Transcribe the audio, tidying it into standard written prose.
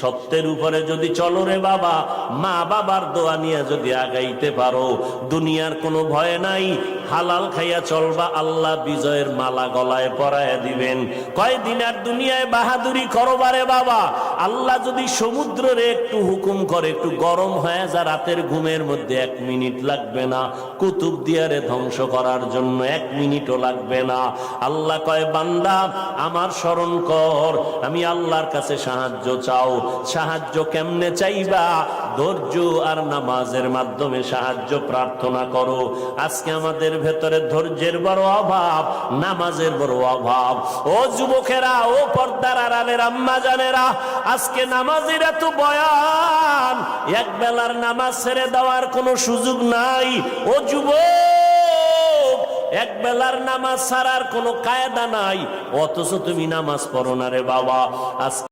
সত্যের উপরে যদি চলো রে বাবা, মা বাবার দোয়া নিয়ে যদি আগাইতে পারো, দুনিয়ার কোনো ভয় নাই, হালাল খাইয়া চলবা, আল্লাহ বিজয়ের মালা গলায় পরাইয়া দিবেন। কয়দিন আর দুনিয়ায় বাহাদুরি করবারে বাবা, আল্লাহ যদি সমুদ্রে একটু হুকুম করে একটু গরম হয়ে যা, রাতের ঘুমের মধ্যে 1 মিনিট লাগবে না, কুতুব দিয়ারে ধ্বংস করার জন্য 1 মিনিটও লাগবে না। আল্লাহ কয় বান্দা আমার স্মরণ কর, আমি আল্লাহর কাছে সাহায্য চাও। সাহায্য কেমনে চাইবা? ধৈর্য আর নামাজের মাধ্যমে সাহায্য প্রার্থনা করো। আজকে আমাদের ভেতরে ধৈর্যের বড় অভাব, নামাজের বড় অভাব। ও যুবকেরা, ও পর্দার আড়ালের আম্মা জানেরা, আজকে নামাজের এত বয়ান, এক বেলার নামাজ ছেড়ে দেওয়ার কোনো সুযোগ নাই। ও যুবক, এক বেলার নামাজ ছাড়ার কোনো কায়দা নাই, অথচ তুমি নামাজ পড়ো না রে বাবা। আজকে